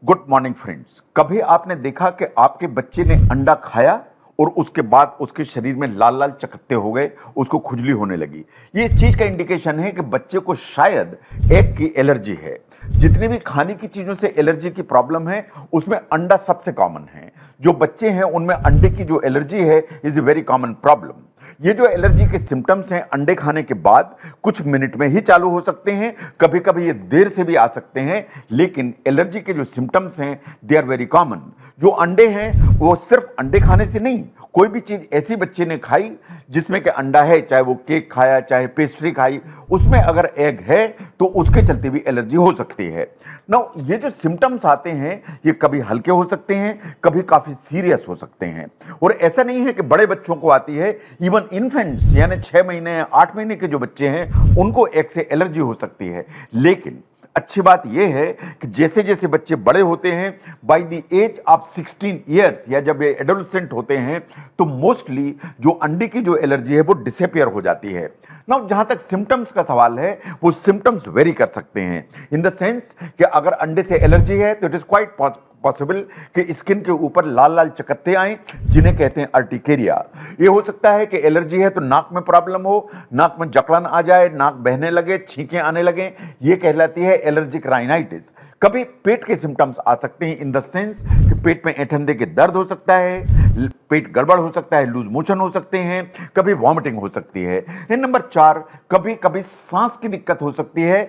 Good morning friends. कभी आपने देखा कि आपके बच्चे ने अंडा खाया और उसके बाद उसके शरीर में लाल लाल चकत्ते हो गए, उसको खुजली होने लगी। ये इस चीज का इंडिकेशन है कि बच्चे को शायद एग की एलर्जी है। जितनी भी खाने की चीजों से एलर्जी की प्रॉब्लम है उसमें अंडा सबसे कॉमन है। जो बच्चे हैं उनमें अंडे की जो एलर्जी है is a very common problem. ये जो एलर्जी के सिम्टम्स हैं अंडे खाने के बाद कुछ मिनट में ही चालू हो सकते हैं, कभी कभी ये देर से भी आ सकते हैं, लेकिन एलर्जी के जो सिम्टम्स हैं दे आर वेरी कॉमन। जो अंडे हैं वो सिर्फ अंडे खाने से नहीं, कोई भी चीज ऐसी बच्चे ने खाई जिसमें कि अंडा है, चाहे वो केक खाया चाहे पेस्ट्री खाई, उसमें अगर एग है तो उसके चलते भी एलर्जी हो सकती है। ना ये जो सिम्टम्स आते हैं ये कभी हल्के हो सकते हैं, कभी काफी सीरियस हो सकते हैं। और ऐसा नहीं है कि बड़े बच्चों को आती है, इवन इन्फेंट्स यानी 6 महीने 8 महीने के जो बच्चे हैं उनको एग से एलर्जी हो सकती है। लेकिन अच्छी बात यह है कि जैसे जैसे बच्चे बड़े होते हैं, by the age of 16 years या जब ये एडोलसेंट होते हैं, तो मोस्टली जो अंडे की जो एलर्जी है वो डिसअपियर हो जाती है। ना जहां तक सिम्टम्स का सवाल है, वो सिम्टम्स वेरी कर सकते हैं इन द सेंस कि अगर अंडे से एलर्जी है तो इट इज क्वाइट पॉसिबल कि स्किन के ऊपर लाल लाल चकत्ते आए, जिन्हें कहते हैं अर्टिकेरिया। ये हो सकता है कि एलर्जी है तो नाक में प्रॉब्लम हो, नाक में जकड़न आ जाए, नाक बहने लगे, छींकें आने लगे, ये कहलाती है एलर्जिक राइनाइटिस। कभी पेट के सिम्टम्स आ सकते हैं इन द सेंस कि पेट में ऐंठन के दर्द हो सकता है, पेट गड़बड़ हो सकता है, लूज मोशन हो सकते हैं, कभी वॉमिटिंग हो सकती है। नंबर 4, कभी कभी सांस की दिक्कत हो सकती है,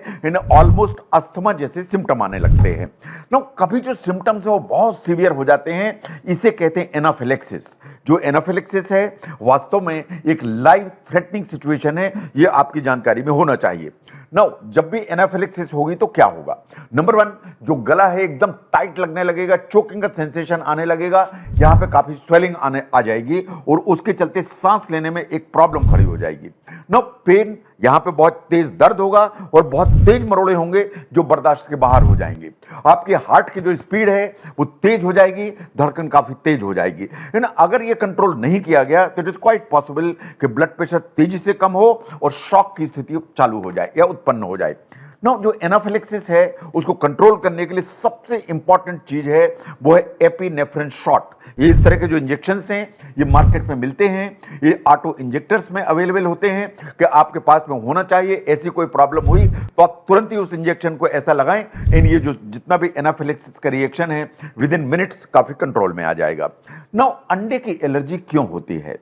ऑलमोस्ट अस्थमा जैसे सिम्टम आने लगते हैं। ना कभी जो सिम्टम्स है वो बहुत सीवियर हो जाते हैं, इसे कहते हैं एनाफिलेक्सिस। जो एनाफिलेक्सिस है वास्तव में एक लाइफ थ्रेटनिंग सिचुएशन है, ये आपकी जानकारी में होना चाहिए। नाउ जब भी एनाफिलेक्सिस होगी तो क्या होगा? नंबर 1, जो गला है एकदम टाइट लगने लगेगा, चोकिंग का सेंसेशन आने लगेगा, यहां पे काफी स्वेलिंग आ जाएगी और उसके चलते सांस लेने में एक प्रॉब्लम खड़ी हो जाएगी। नाउ पेन, यहां पे बहुत तेज दर्द होगा और बहुत तेज मरोड़े होंगे जो बर्दाश्त के बाहर हो जाएंगे। आपके हार्ट की जो स्पीड है वो तेज हो जाएगी, धड़कन काफी तेज हो जाएगी। लेकिन अगर ये कंट्रोल नहीं किया गया तो इट इज क्वाइट पॉसिबल कि ब्लड प्रेशर तेजी से कम हो और शॉक की स्थिति चालू हो जाए या उत्पन्न हो जाए। ना जो एनाफिलेक्सिस है उसको कंट्रोल करने के लिए सबसे इंपॉर्टेंट चीज है वो है एपिनेफ्रिन शॉट। ये इस तरह के जो इंजेक्शंस हैं ये मार्केट में मिलते हैं, ये ऑटो इंजेक्टर्स में अवेलेबल होते हैं कि आपके पास में होना चाहिए। ऐसी कोई प्रॉब्लम हुई तो आप तुरंत ही उस इंजेक्शन को ऐसा लगाएं, इन ये जो जितना भी एनाफिलेक्सिस का रिएक्शन है विद इन मिनट्स काफी कंट्रोल में आ जाएगा। ना अंडे की एलर्जी क्यों होती है?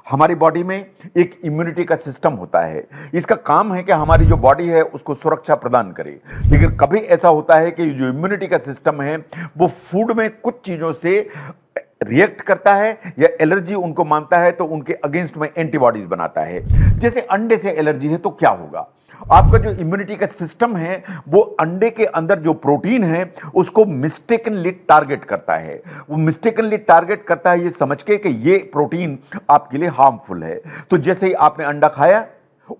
हमारी बॉडी में एक इम्यूनिटी का सिस्टम होता है, इसका काम है कि हमारी जो बॉडी है उसको सुरक्षा प्रदान करे। लेकिन कभी ऐसा होता है कि जो इम्यूनिटी का सिस्टम है वो फूड में कुछ चीजों से रिएक्ट करता है या एलर्जी उनको मानता है तो उनके अगेंस्ट में एंटीबॉडीज बनाता है। जैसे अंडे से एलर्जी है तो क्या होगा? आपका जो इम्यूनिटी का सिस्टम है वो अंडे के अंदर जो प्रोटीन है उसको मिस्टेकनली टारगेट करता है। वो मिस्टेकनली टारगेट करता है ये समझ के कि ये प्रोटीन आपके लिए हार्मफुल है। तो जैसे ही आपने अंडा खाया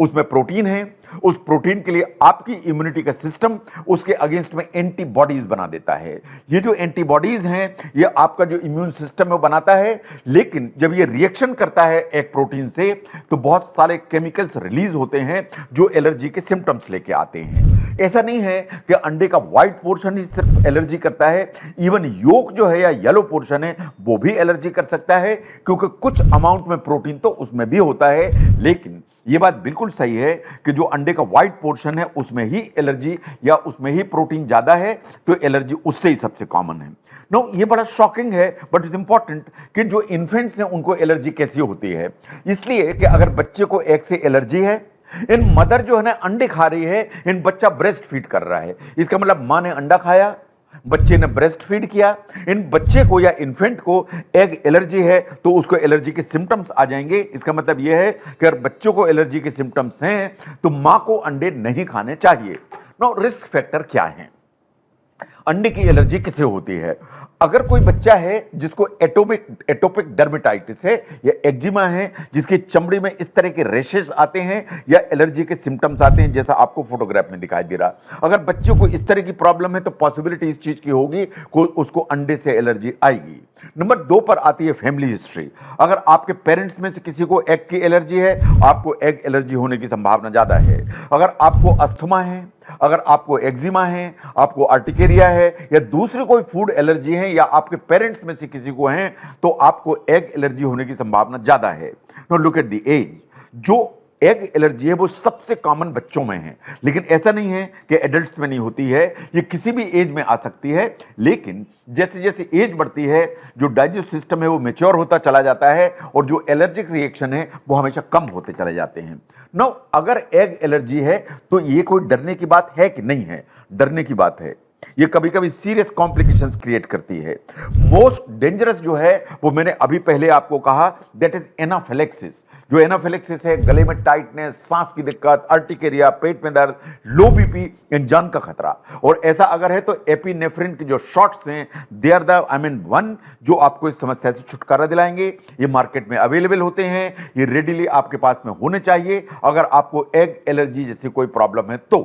उसमें प्रोटीन है, उस प्रोटीन के लिए आपकी इम्यूनिटी का सिस्टम उसके अगेंस्ट में एंटीबॉडीज बना देता है। ये जो एंटीबॉडीज हैं ये आपका जो इम्यून सिस्टम है बनाता है, लेकिन जब ये रिएक्शन करता है एक प्रोटीन से तो बहुत सारे केमिकल्स रिलीज होते हैं जो एलर्जी के सिम्टम्स लेके आते हैं। ऐसा नहीं है कि अंडे का व्हाइट पोर्शन ही सिर्फ एलर्जी करता है, इवन योक जो है या येलो पोर्शन है वो भी एलर्जी कर सकता है, क्योंकि कुछ अमाउंट में प्रोटीन तो उसमें भी होता है। लेकिन यह बात बिल्कुल सही है कि जो अंडे का व्हाइट पोर्शन है उसमें ही एलर्जी या उसमें ही प्रोटीन ज्यादा है तो एलर्जी उससे ही सबसे कॉमन है। नो ये बड़ा शॉकिंग है बट इट्स इंपॉर्टेंट कि जो इन्फेंट्स हैं उनको एलर्जी कैसी होती है। इसलिए कि अगर बच्चे को एग से एलर्जी है, इन मदर जो है ना अंडे खा रही है, इन बच्चा ब्रेस्ट फीड कर रहा है, इसका मतलब मां ने अंडा खाया, बच्चे ने ब्रेस्ट फीड किया, इन बच्चे को या इन्फेंट को एग एलर्जी है तो उसको एलर्जी के सिम्टम्स आ जाएंगे। इसका मतलब यह है कि अगर बच्चों को एलर्जी के सिम्टम्स हैं तो मां को अंडे नहीं खाने चाहिए। नो रिस्क फैक्टर क्या है? अंडे की एलर्जी किसे होती है? अगर कोई बच्चा है जिसको एटोपिक डर्मेटाइटिस है या एक्जिमा है, जिसकी चमड़ी में इस तरह के रैशेस आते हैं या एलर्जी के सिम्टम्स आते हैं जैसा आपको फोटोग्राफ में दिखाई दे रहा, अगर बच्चे को इस तरह की प्रॉब्लम है तो पॉसिबिलिटी इस चीज की होगी कि उसको अंडे से एलर्जी आएगी। नंबर 2 पर आती है फैमिली हिस्ट्री। अगर आपके पेरेंट्स में से किसी को एग की एलर्जी है, आपको एग एलर्जी होने की संभावना ज्यादा है। अगर आपको अस्थमा है, अगर आपको एक्जिमा है, आपको अर्टिकेरिया है या दूसरी कोई फूड एलर्जी है या आपके पेरेंट्स में से किसी को है तो आपको एग एलर्जी होने की संभावना ज्यादा है। Now look at the age. जो एग एलर्जी है वो सबसे कॉमन बच्चों में है, लेकिन ऐसा नहीं है कि एडल्ट्स में नहीं होती है, ये किसी भी एज में आ सकती है। लेकिन जैसे जैसे एज बढ़ती है जो डाइजेस्ट सिस्टम है वो मैच्योर होता चला जाता है और जो एलर्जिक रिएक्शन है वो हमेशा कम होते चले जाते हैं। नाउ अगर एग एलर्जी है तो ये कोई डरने की बात है कि नहीं है? डरने की बात है। ये कभी कभी सीरियस कॉम्प्लिकेशंस क्रिएट करती है। मोस्ट डेंजरस जो है वो मैंने अभी पहले आपको कहा, दैट इज एनाफिलेक्सिस। जो एनाफिलेक्सिस है, गले में टाइटनेस, सांस की दिक्कत, अर्टिकेरिया, पेट में दर्द, लो बीपी एंड जान का खतरा। और ऐसा अगर है तो एपिनेफ्रिन के जो शॉट्स हैं दे आर द वन जो आपको इस समस्या से छुटकारा दिलाएंगे। ये मार्केट में अवेलेबल होते हैं, ये रेडिली आपके पास में होने चाहिए अगर आपको एग एलर्जी जैसी कोई प्रॉब्लम है तो।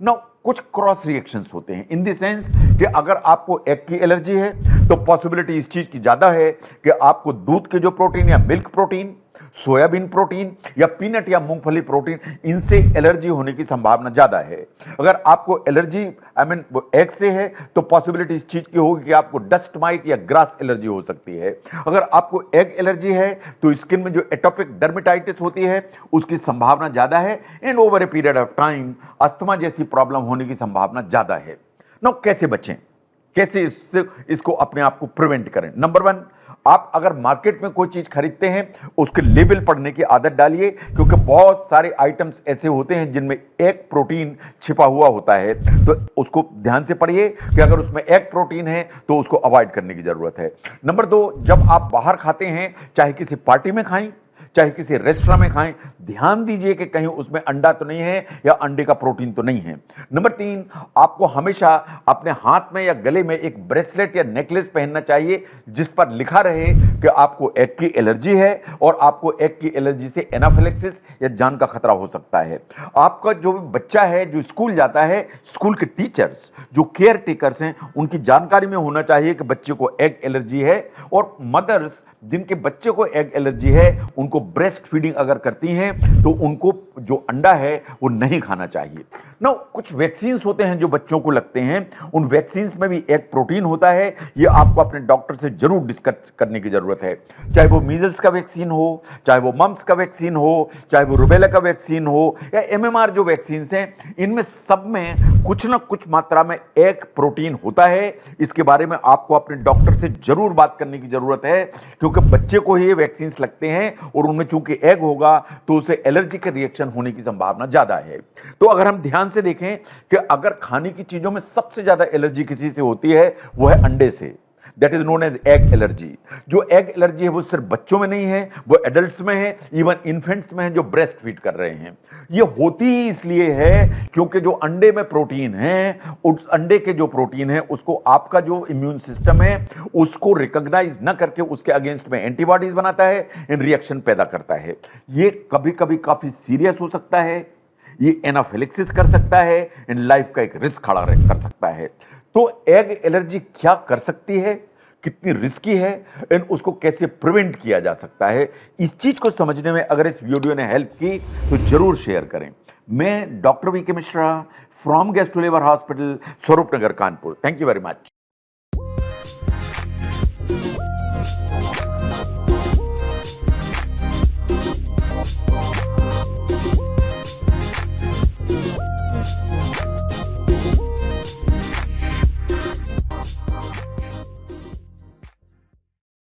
नाउ कुछ क्रॉस रिएक्शंस होते हैं इन द सेंस कि अगर आपको एग की एलर्जी है तो पॉसिबिलिटी इस चीज की ज्यादा है कि आपको दूध के जो प्रोटीन या मिल्क प्रोटीन, सोयाबीन प्रोटीन या पीनट या मूंगफली प्रोटीन, इनसे एलर्जी होने की संभावना ज्यादा है। अगर आपको एलर्जी एग से है तो पॉसिबिलिटी इस चीज की होगी कि आपको डस्ट माइट या ग्रास एलर्जी हो सकती है। अगर आपको एग एलर्जी है तो स्किन में जो एटोपिक डर्मेटाइटिस होती है उसकी संभावना ज्यादा है and over a period of time asthma जैसी प्रॉब्लम होने की संभावना ज्यादा है। नाउ कैसे बचें, कैसे इसको अपने आप को प्रिवेंट करें? नंबर 1, आप अगर मार्केट में कोई चीज खरीदते हैं उसके लेबल पढ़ने की आदत डालिए, क्योंकि बहुत सारे आइटम्स ऐसे होते हैं जिनमें एग प्रोटीन छिपा हुआ होता है, तो उसको ध्यान से पढ़िए कि अगर उसमें एग प्रोटीन है तो उसको अवॉइड करने की जरूरत है। नंबर 2, जब आप बाहर खाते हैं, चाहे किसी पार्टी में खाएं चाहे किसी रेस्टोरेंट में खाएं, ध्यान दीजिए कि कहीं उसमें अंडा तो नहीं है या अंडे का प्रोटीन तो नहीं है। नंबर 3, आपको हमेशा अपने हाथ में या गले में एक ब्रेसलेट या नेकलेस पहनना चाहिए जिस पर लिखा रहे कि आपको एग की एलर्जी है और आपको एग की एलर्जी से एनाफिलेक्सिस या जान का खतरा हो सकता है। आपका जो भी बच्चा है जो स्कूल जाता है, स्कूल के टीचर्स जो केयर टेकर्स हैं उनकी जानकारी में होना चाहिए कि बच्चे को एग एलर्जी है, और मदर्स जिनके बच्चे को एग एलर्जी है उनको ब्रेस्ट फीडिंग अगर करती हैं तो उनको जो अंडा है वो नहीं खाना चाहिए। ना कुछ वैक्सीन्स होते हैं जो बच्चों को लगते हैं, उन वैक्सीन्स में भी एग प्रोटीन होता है। ये आपको अपने डॉक्टर से जरूर डिस्कस करने की जरूरत है, चाहे वो मीजल्स का वैक्सीन हो, चाहे वो मम्प्स का वैक्सीन हो, चाहे वो रुबेला का वैक्सीन हो या एमएमआर जो वैक्सीन हैं, इनमें सब में कुछ ना कुछ मात्रा में एग प्रोटीन होता है। इसके बारे में आपको अपने डॉक्टर से जरूर बात करने की जरूरत है, क्योंकि बच्चे को ही ये वैक्सीन लगते हैं और उनमें चूंकि एग होगा तो उसे एलर्जी का रिएक्शन होने की संभावना ज्यादा है। तो अगर हम ध्यान से देखें कि अगर खाने की चीजों में सबसे ज्यादा एलर्जी किसी से होती है वो है अंडे से, that is known as egg allergy. जो एग एलर्जी है वो सिर्फ बच्चों में नहीं है, वो एडल्ट्स में है, इवन इन्फेंट्स में है जो ब्रेस्ट फीड कर रहे हैं। ये होती ही इसलिए है क्योंकि जो अंडे में प्रोटीन है, उस अंडे के जो प्रोटीन है उसको आपका जो इम्यून सिस्टम है उसको रिकॉग्नाइज न करके उसके अगेंस्ट में एंटीबॉडीज बनाता है, इन रिएक्शन पैदा करता है। ये कभी कभी काफी सीरियस हो सकता है, ये एनाफिलेक्सिस कर सकता है, इन लाइफ का एक रिस्क खड़ा कर सकता है। तो एग एलर्जी क्या कर सकती है, कितनी रिस्की है, एंड उसको कैसे प्रिवेंट किया जा सकता है, इस चीज को समझने में अगर इस वीडियो ने हेल्प की तो जरूर शेयर करें। मैं doctor V K Mishra from gastro liver hospital, Swaroop Nagar, Kanpur. Thank you very much.